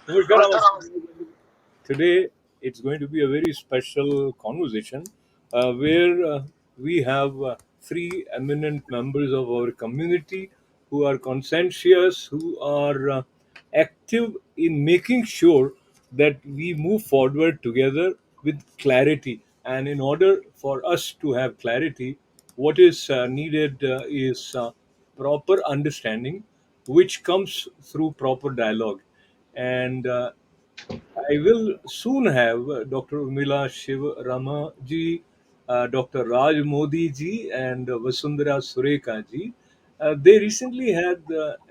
Namaskar, today it's going to be a very special conversation where we have three eminent members of our community who are conscientious, who are active in making sure that we move forward together with clarity. And in order for us to have clarity, what is needed is proper understanding, which comes through proper dialogue. And I will soon have Dr. Urmila Shivram ji, Dr. Raj Modi ji, and Vasundhara Sureka ji. They recently had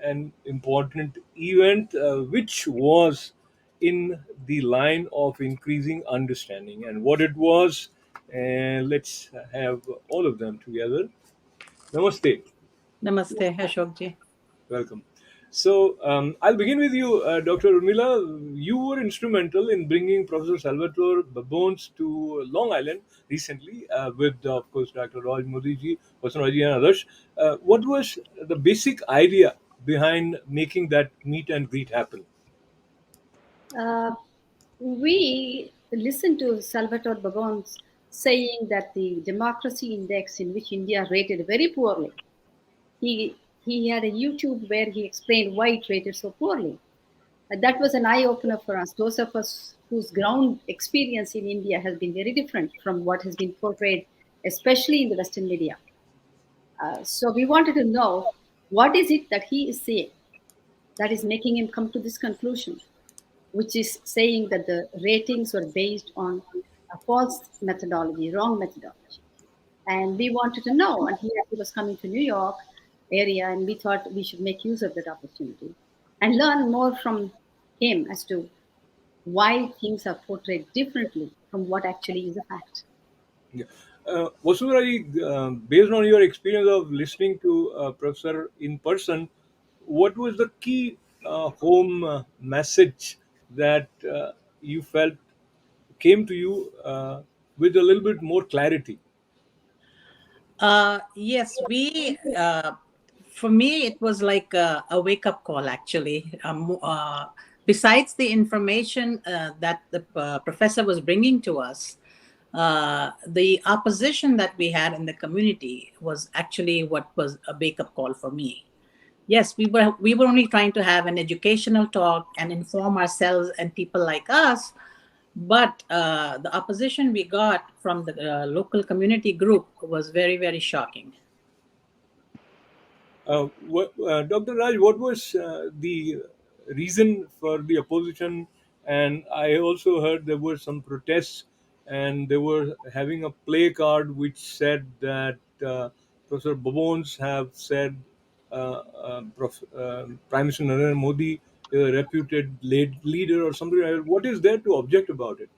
an important event which was in the line of increasing understanding. And what it was, and let's have all of them together. Namaste. Namaste, Ashok ji. Welcome. So I'll begin with you, Dr. Urmila. You were instrumental in bringing Professor Salvatore Babones to Long Island recently with, of course, Dr. Raj Modi ji, Vasundhara ji, and others. What was the basic idea behind making that meet and greet happen? Uh, we listened to Salvatore Babons saying that the democracy index in which India rated very poorly. He had a YouTube where he explained why it rated so poorly. That was an eye opener for us. Those of us whose ground experience in India has been very different from what has been portrayed, especially in the Western media. So we wanted to know what is it that he is saying that is making him come to this conclusion, which is saying that the ratings were based on a false methodology, wrong methodology. And we wanted to know, and he actually was coming to New York area, and we thought we should make use of that opportunity and learn more from him as to why things are portrayed differently from what actually is a fact. Yeah. Vasundhara ji, based on your experience of listening to Professor in person, what was the key home message that you felt came to you with a little bit more clarity? Yes, for me, it was like a wake up call, actually. Besides the information that the professor was bringing to us, the opposition that we had in the community was actually what was a wake up call for me. Yes, we were only trying to have an educational talk and inform ourselves and people like us, but the opposition we got from the local community group was very, very shocking. Dr. Raj, what was the reason for the opposition? And I also heard there were some protests, and they were having a play card which said that Professor Babons have said Prime Minister Narendra Modi is a reputed leader or something like that. What is there to object about it?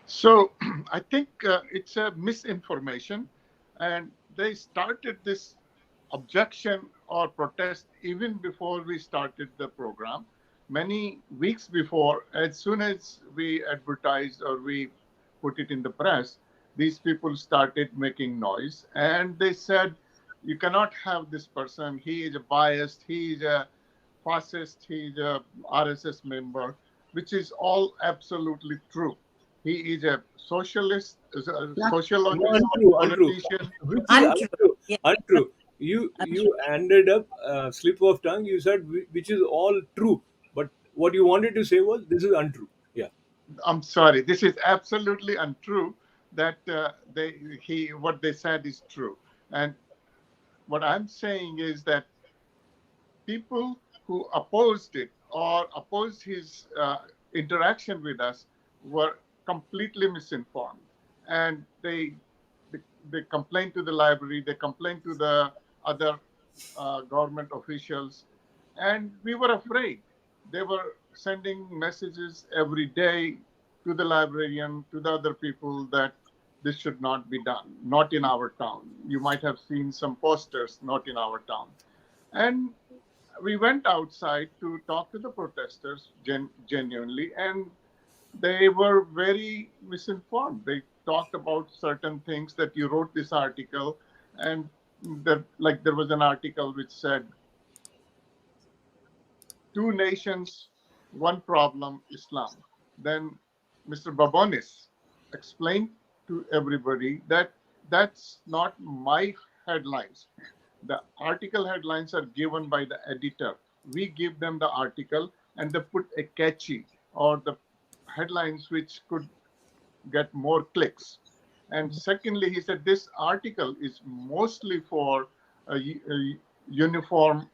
So I think it's a misinformation, and they started this objection or protest even before we started the program. Many weeks before, as soon as we advertised or we put it in the press, these people started making noise, and they said, "You cannot have this person. He is a biased. He is a fascist. He is a RSS member," which is all absolutely true. He is a socialist, is a Not No, sociologist, untrue, untrue. politician. Which is Untrue. untrue. Yeah, Untrue. You ended up slip of tongue. You said which is all true, but what you wanted to say was this is untrue. Yeah. I'm sorry, this is absolutely untrue. That what they said is true, and what I'm saying is that people who opposed it or opposed his interaction with us were completely misinformed, and they complained to the library, they complained to the other government officials, and we were afraid. They were sending messages every day to the librarian, to the other people, that this should not be done, not in our town. You might have seen some posters, not in our town. And we went outside to talk to the protesters genuinely, and they were very misinformed. They talked about certain things, that you wrote this article, and like there was an article which said two nations one problem, Islam. Then Mr. Babonis explained to everybody that that's not my headlines. The article headlines are given by the editor. We give them the article and they put a catchy or the headlines which could get more clicks. And secondly, he said this article is mostly for a uniform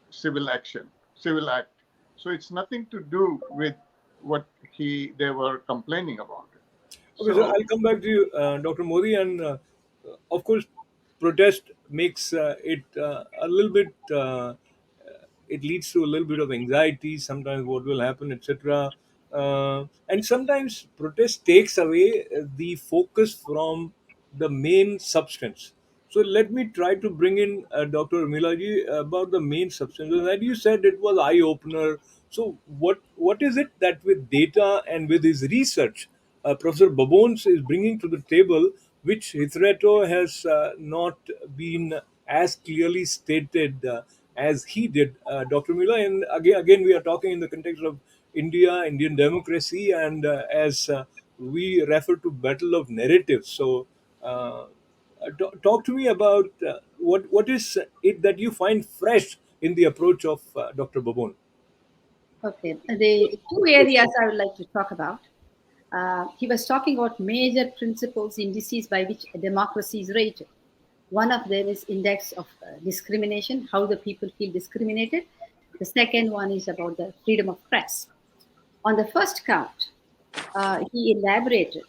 civil action, civil act. So it's nothing to do with what they were complaining about it. Okay, so So I'll come back to you, Dr. Modi, and of course, protest makes it a little bit. It leads to a little bit of anxiety. Sometimes, what will happen, etc. And sometimes, protest takes away the focus from the main substance. So let me try to bring in Dr. Urmila about the main substance. And you said it was eye opener. So what is it that with data and with his research, Professor Babons is bringing to the table, which hitherto has not been as clearly stated as he did, Dr. Mila. And again, we are talking in the context of India, Indian democracy, and as we refer to battle of narratives. So, talk to me about what is it that you find fresh in the approach of Dr. Babon. Okay, the two areas I would like to talk about. He was talking about major principles, indices by which a democracy is rated. One of them is index of discrimination, how the people feel discriminated. The second one is about the freedom of press. On the first count, he elaborated,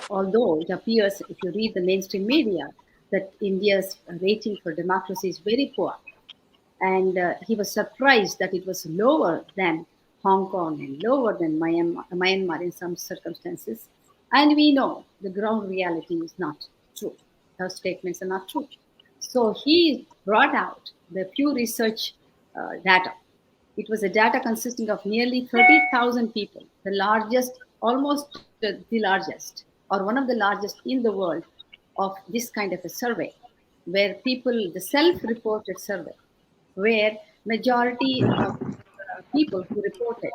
although it appears, if you read the mainstream media, that India's rating for democracy is very poor. And he was surprised that it was lower than Hong Kong and lower than Myanmar in some circumstances. And we know the ground reality is not true. Those statements are not true. So he brought out the Pew Research data. It was a data consisting of nearly 30,000 people, the largest, almost the largest, or one of the largest in the world of this kind of a survey, where people, the self-reported survey, where majority of people who reported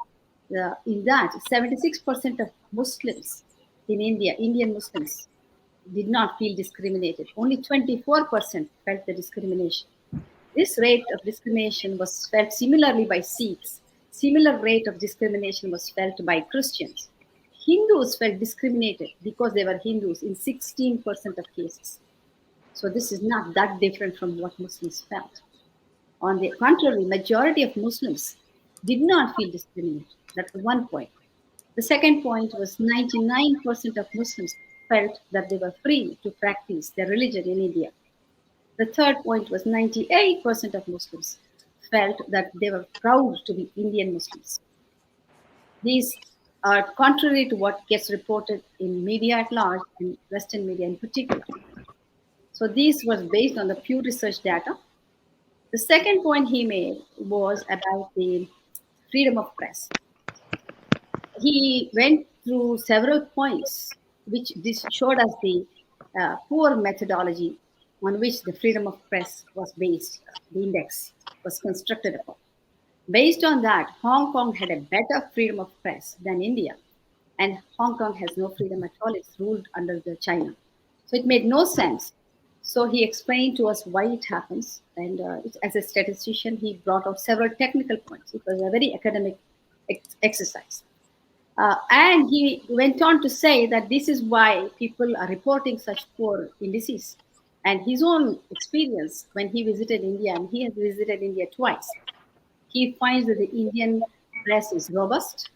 in that 76% of Muslims in India, Indian Muslims, did not feel discriminated. Only 24% felt the discrimination. This rate of discrimination was felt similarly by Sikhs. Similar rate of discrimination was felt by Christians. Hindus felt discriminated because they were Hindus in 16% of cases. So this is not that different from what Muslims felt. On the contrary, majority of Muslims did not feel discriminated. That's one point. The second point was 99% of Muslims felt that they were free to practice their religion in India. The third point was 98% of Muslims felt that they were proud to be Indian Muslims. These are contrary to what gets reported in media at large and Western media in particular. So these was based on the Pew Research data. The second point he made was about the freedom of press. He went through several points which this showed us the poor methodology on which the freedom of press was based, the index was constructed upon. Based on that, Hong Kong had a better freedom of press than India, and Hong Kong has no freedom at all. It's ruled under the China. So it made no sense. So he explained to us why it happens, and as a statistician, he brought out several technical points. It was a very academic exercise. And he went on to say that this is why people are reporting such poor indices. And his own experience when he visited India, and he has visited India twice, he finds that the Indian press is robust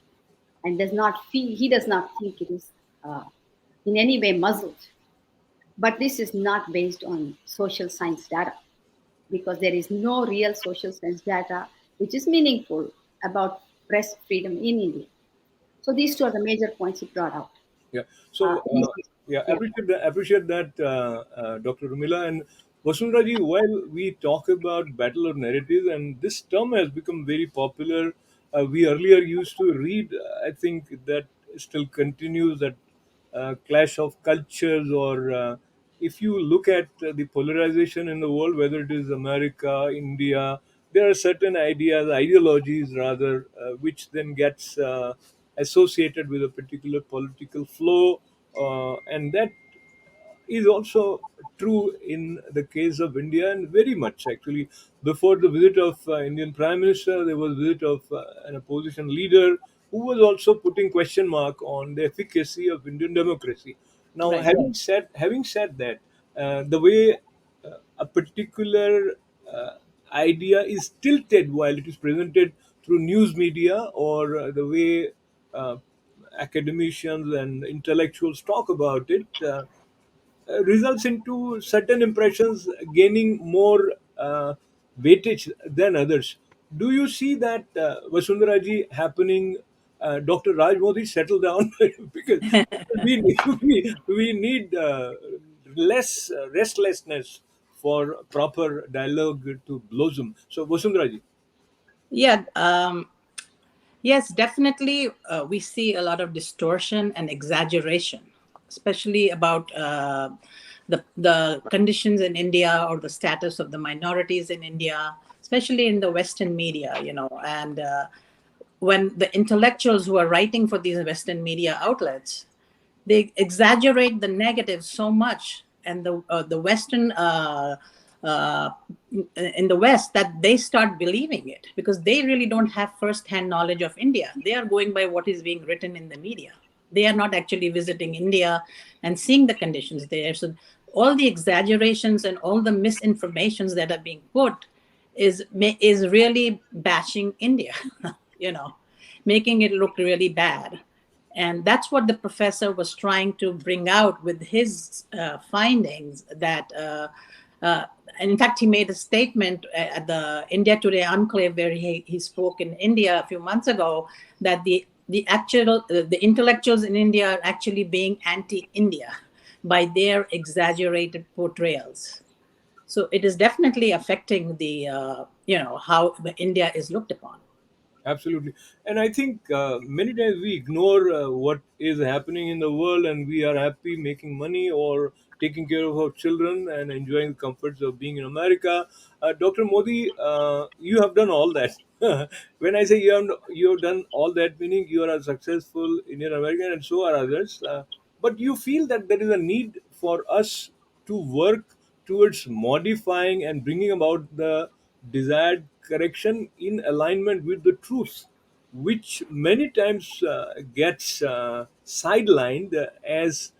and he does not think it is in any way muzzled. But this is not based on social science data, because there is no real social science data which is meaningful about press freedom in India. So these two are the major points he brought out. Yeah. So, This yeah, yeah. appreciate that, Dr. Urmila. And Vasundhara ji, while we talk about battle of narratives, and this term has become very popular, we earlier used to read, I think that still continues, that clash of cultures, or if you look at the polarization in the world, whether it is America, India, there are certain ideas, ideologies rather, which then gets associated with a particular political flow, and that is also true in the case of India, and very much actually. Before the visit of Indian Prime Minister, there was visit of an opposition leader who was also putting question mark on the efficacy of Indian democracy. Now, Right. having said that, the way a particular idea is tilted while it is presented through news media, or the way uh, academicians and intellectuals talk about it, results into certain impressions gaining more weightage than others. Do you see that, Vasundhara ji, happening? Dr. Raj Modi settle down because we need less restlessness for proper dialogue to blossom. So, Vasundhara ji. Yeah. Yes, definitely. We see a lot of distortion and exaggeration, especially about the conditions in India or the status of the minorities in India, especially in the Western media. And when the intellectuals who are writing for these Western media outlets, they exaggerate the negative so much, and the Western uh, in the West, that they start believing it because they really don't have first-hand knowledge of India. They are going by what is being written in the media. They are not actually visiting India and seeing the conditions there. So all the exaggerations and all the misinformations that are being put is really bashing India, you know, making it look really bad. And that's what the professor was trying to bring out with his findings. Uh, and in fact, he made a statement at the India Today Enclave, where he spoke in India a few months ago, that the intellectuals in India are actually being anti-India by their exaggerated portrayals. So it is definitely affecting the how India is looked upon. Absolutely. And I think many times we ignore what is happening in the world, and we are happy making money or taking care of our children and enjoying the comforts of being in America. Dr. Modi, you have done all that. When I say you have done all that, meaning you are a successful Indian American and so are others. But you feel that there is a need for us to work towards modifying and bringing about the desired correction in alignment with the truth, which many times gets sidelined as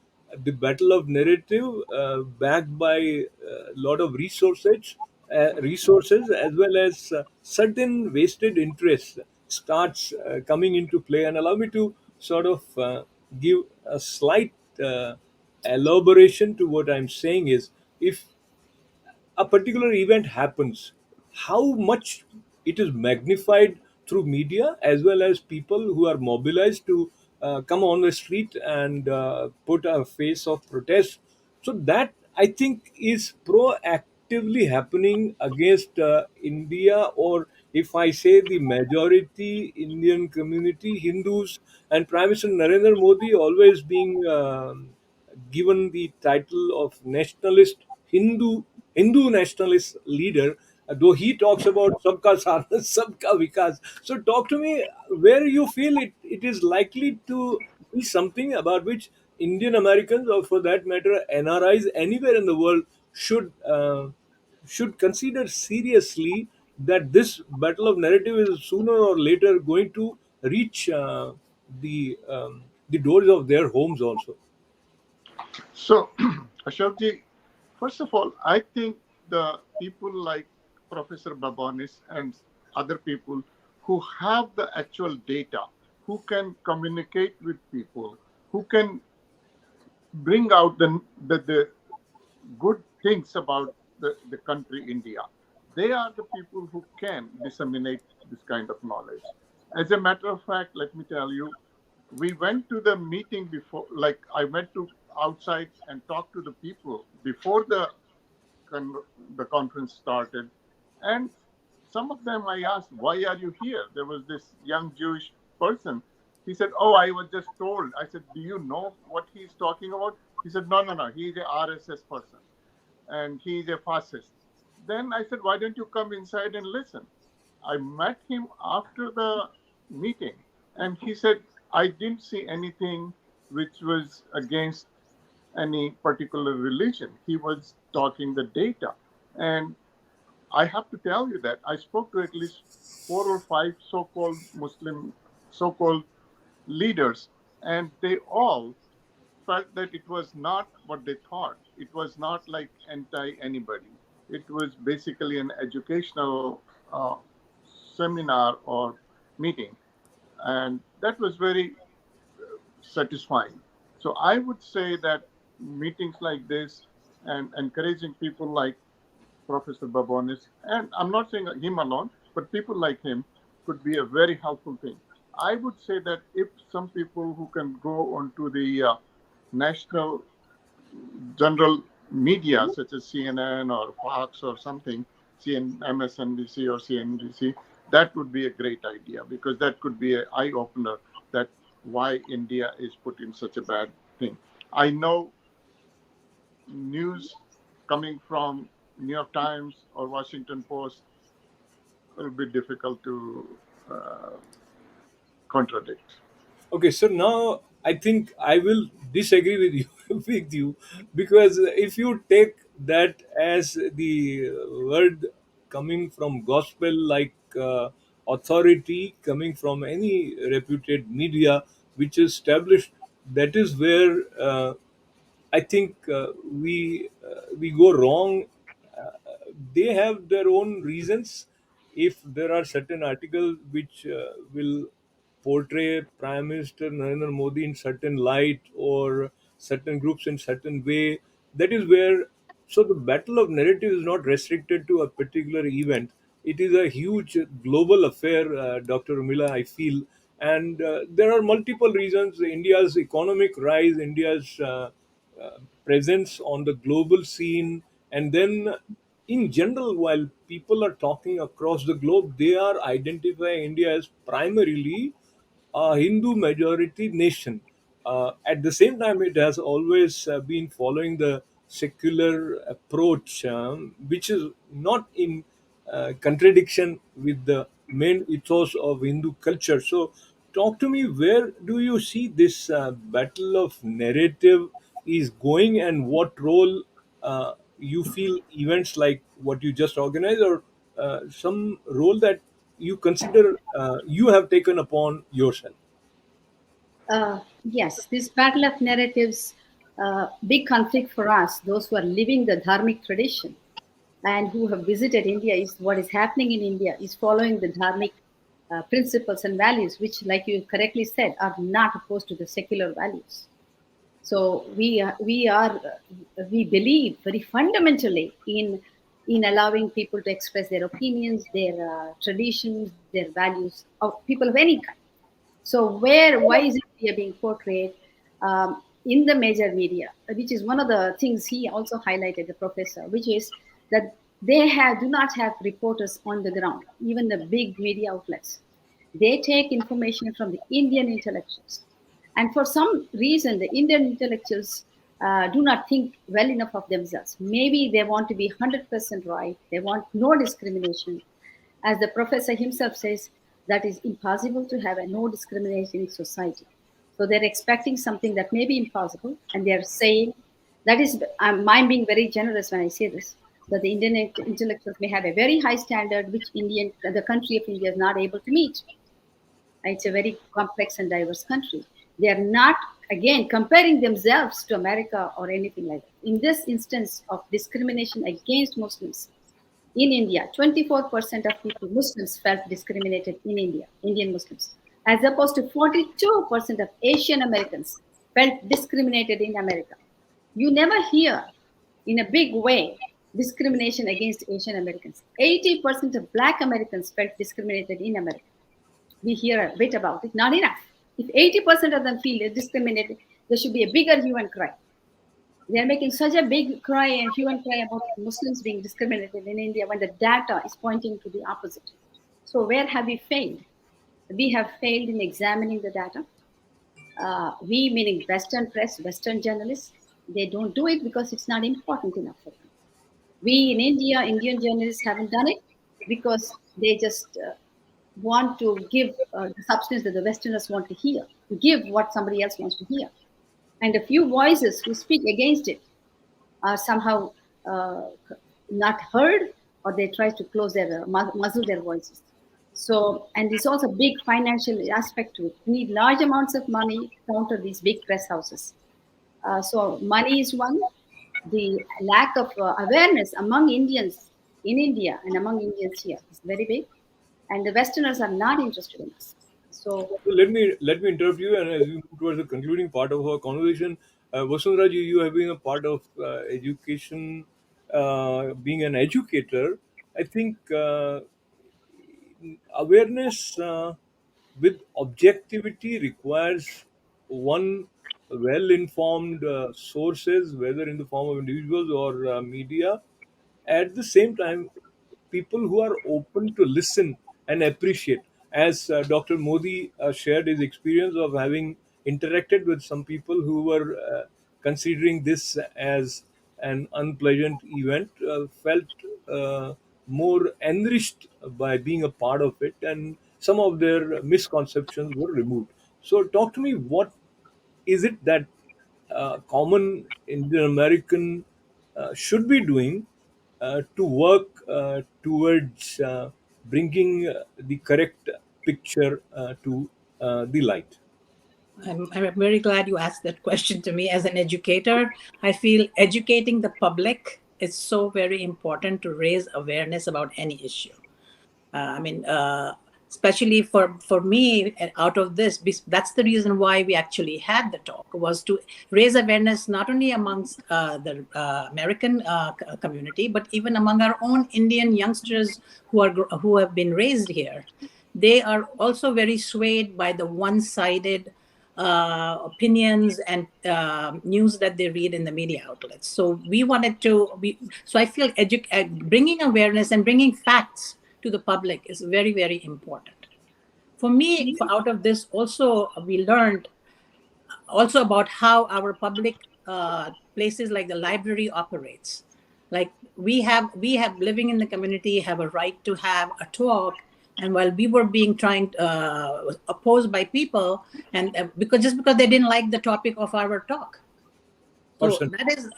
the battle of narrative, backed by a lot of resources, as well as certain wasted interests starts coming into play. And allow me to sort of give a slight elaboration to what I'm saying is, if a particular event happens, how much it is magnified through media, as well as people who are mobilized to come on the street and put a face of protest. So that, I think, is proactively happening against India, or if I say the majority Indian community, Hindus, and Prime Minister Narendra Modi always being given the title of nationalist Hindu nationalist leader, though he talks about sabka saath, sabka vikas. So talk to me where you feel it is likely to be something about which Indian Americans, or for that matter NRIs anywhere in the world, should consider seriously that this battle of narrative is sooner or later going to reach the doors of their homes also. So, Ashokji, first of all, I think the people like Professor Babonis and other people who have the actual data, who can communicate with people, who can bring out the good things about the country India, they are the people who can disseminate this kind of knowledge. As a matter of fact, let me tell you, we went to the meeting before, like I went to outside and talked to the people before the conference started, and some of them I asked, why are you here? There was this young Jewish person. He said, oh, I was just told. I said, do you know what he's talking about? He said, no, no, no, he's a RSS person and he's a fascist. Then I said, why don't you come inside and listen? I met him after the meeting, and he said, I didn't see anything which was against any particular religion. He was talking the data. And I have to tell you that I spoke to at least 4 or 5 so called Muslim, so called leaders, and they all felt that it was not what they thought. It was not like anti anybody. It was basically an educational seminar or meeting, and that was very satisfying. So I would say that meetings like this and encouraging people like Professor Babonis, and I'm not saying him alone, but people like him could be a very helpful thing. I would say that if some people who can go onto the national general media such as CNN or Fox or something, MSNBC or CNBC, that would be a great idea because that could be an eye opener that why India is put in such a bad thing. I know news coming from New York Times or Washington Post will be difficult to uh, contradict. Okay, so now I think I will disagree with you with you, because if you take that as the word coming from gospel, like authority coming from any reputed media which is established, that is where I think we go wrong. They have their own reasons. If there are certain articles which will portray Prime Minister Narendra Modi in certain light or certain groups in certain way, that is where. So the battle of narrative is not restricted to a particular event. It is a huge global affair, Dr. Urmila, I feel, and there are multiple reasons. India's economic rise, India's presence on the global scene, and then in general, while people are talking across the globe, they are identifying India as primarily a Hindu majority nation. At the same time, it has always been following the secular approach, which is not in contradiction with the main ethos of Hindu culture. So, talk to me, where do you see this battle of narrative is going, and what role you feel events like what you just organized, or some role that you consider you have taken upon yourself? Yes, this battle of narratives, big conflict for us, those who are living the dharmic tradition and who have visited India, is what is happening in India is following the dharmic principles and values, which, like you correctly said, are not opposed to the secular values. So we believe very fundamentally in allowing people to express their opinions, their traditions, their values of people of any kind. So why is India being portrayed in the major media, which is one of the things he also highlighted, the professor, which is that do not have reporters on the ground, even the big media outlets. They take information from the Indian intellectuals. And for some reason, the Indian intellectuals do not think well enough of themselves. Maybe they want to be 100% right. They want no discrimination. As the professor himself says, that is impossible to have a no discrimination in society. So they're expecting something that may be impossible, and they're saying that is, I'm being very generous when I say this, that the Indian intellectuals may have a very high standard, which the country of India is not able to meet. It's a very complex and diverse country. They are not, again, comparing themselves to America or anything like that. In this instance of discrimination against Muslims in India, 24% of people, Muslims, felt discriminated in India, Indian Muslims, as opposed to 42% of Asian Americans felt discriminated in America. You never hear in a big way discrimination against Asian Americans. 80% of Black Americans felt discriminated in America. We hear a bit about it, not enough. If 80% of them feel discriminated, there should be a bigger hue and cry. They are making such a big cry and hue and cry about Muslims being discriminated in India when the data is pointing to the opposite. So where have we failed? We have failed in examining the data. We, meaning Western press, Western journalists, they don't do it because it's not important enough for them. We in India, Indian journalists haven't done it. because they just want to give the substance that the Westerners want to hear, to give what somebody else wants to hear. And a few voices who speak against it are somehow uh, not heard, or they try to close their muzzle their voices. So, and it's also a big financial aspect to it. You need large amounts of money to counter these big press houses. So money is one. The lack of awareness among Indians in India and among Indians here is very big, and the Westerners are not interested in us. So So let me interrupt you, and as we move towards the concluding part of our conversation, Vasundhara ji, you have been a part of education, being an educator. I think awareness with objectivity requires one well-informed sources, whether in the form of individuals or media. At the same time, people who are open to listen and appreciate, as Dr. Modi shared his experience of having interacted with some people who were considering this as an unpleasant event, felt more enriched by being a part of it, and some of their misconceptions were removed. So talk to me, what is it that common Indian American should be doing to work towards bringing the correct picture to the light? I'm very glad you asked that question to me. As an educator, I feel educating the public is so very important to raise awareness about any issue. I mean, especially for me, out of this, that's the reason why we actually had the talk, was to raise awareness not only amongst the American community, but even among our own Indian youngsters who have been raised here. They are also very swayed by the one-sided opinions and news that they read in the media outlets. So we wanted to be. So I feel bringing awareness and bringing facts to the public is very, very important. For me, out of this, also we learned also about how our public places like the library operates. Like we have living in the community have a right to have a talk, and while we were being trying opposed by people, and because they didn't like the topic of our talk. So Person. that is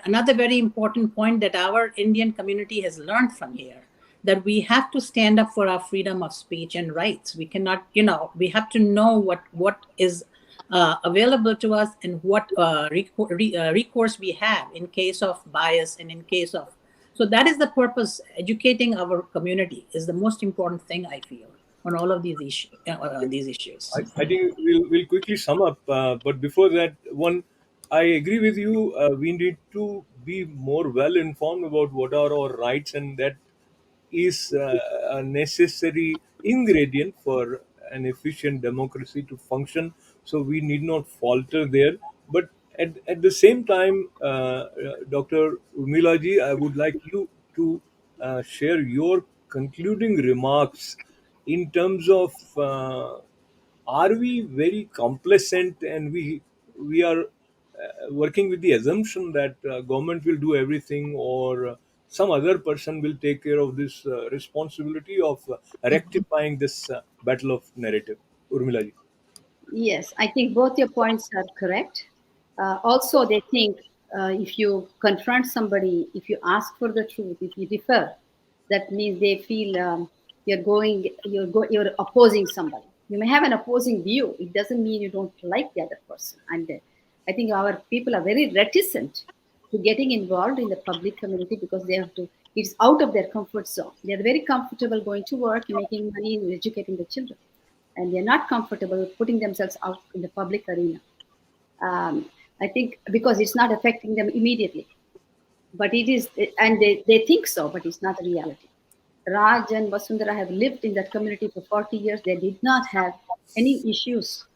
another very important point that our Indian community has learned from here, that we have to stand up for our freedom of speech and rights. We cannot, we have to know what is available to us, and what recourse we have in case of bias and in case of. So that is the purpose. Educating our community is the most important thing, I feel, on all of these issues. I think we'll quickly sum up, but before that, one, I agree with you. We need to be more well informed about what are our rights, and that is a necessary ingredient for an efficient democracy to function. So we need not falter there. But at the same time, Dr. Urmila ji, I would like you to share your concluding remarks in terms of are we very complacent, and we are working with the assumption that government will do everything, or some other person will take care of this responsibility of rectifying this battle of narrative? Urmila ji. yes, I think both your points are correct. Also, they think if you confront somebody, if you ask for the truth, if you differ, that means they feel you're opposing somebody. You may have an opposing view. It doesn't mean you don't like the other person. And I think our people are very reticent to getting involved in the public community because they have to. It's out of their comfort zone. They're very comfortable going to work, making money, and educating the children, and they're not comfortable putting themselves out in the public arena. I think because it's not affecting them immediately, but it is, and they think so, but it's not a reality. Raj and Vasundhara have lived in that community for 40 years. They did not have any issues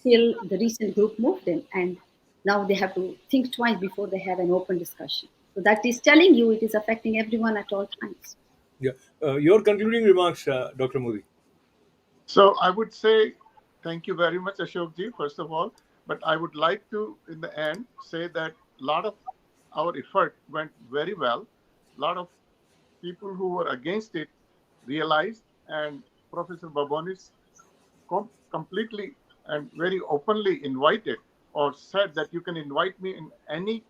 till the recent group moved in, and now they have to think twice before they have an open discussion. So that is telling you it is affecting everyone at all times. Yeah. Your concluding remarks, Dr. Modi. So I would say thank you very much, Ashokji, first of all. But I would like to, in the end, say that a lot of our effort went very well. A lot of people who were against it realized, and Professor Babonis completely and very openly invited or said that you can invite me in any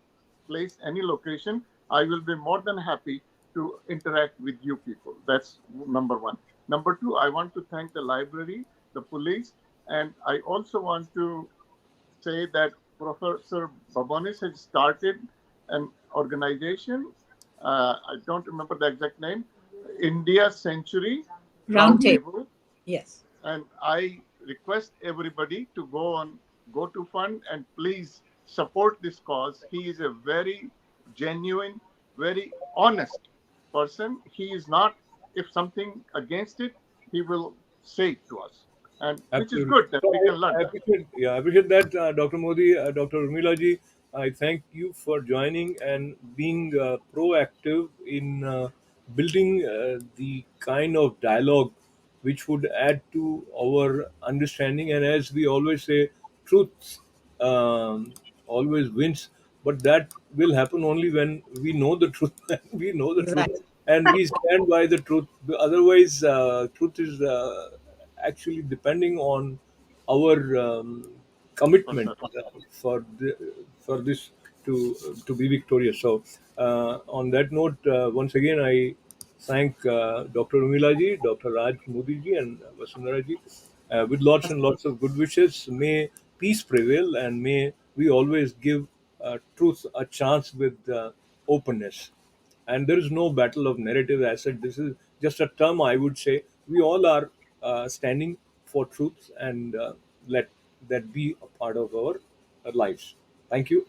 place, any location. I will be more than happy to interact with you people. That's number one. Number two, I want to thank the library, the police, and I also want to say that Professor Babonis has started an organization. I don't remember the exact name. India Century Roundtable. Roundtable, Yes. and I request everybody to go on go to fund and please support this cause. He is a very genuine, very honest person. He is not, if something against it, he will say it to us, and which is Absolutely. good that So we can learn I that. appreciate, yeah, I appreciate that, Dr. Modi, Dr. Urmila ji. I thank you for joining and being proactive in building the kind of dialogue which would add to our understanding. And as we always say, truth um, always wins, but that will happen only when we know the truth. We know the truth, Exactly. and we stand by the truth. Otherwise, truth is actually depending on our For commitment sure. for this to be victorious. So, on that note, once again, I thank Dr. Umilaji, Dr. Raj Modi ji, and Vasundhara ji with lots and lots of good wishes. May peace prevail, and may we always give truth a chance with openness. And there is no battle of narrative. As said, this is just a term. I would say we all are standing for truth, and let that be a part of our lives. Thank you.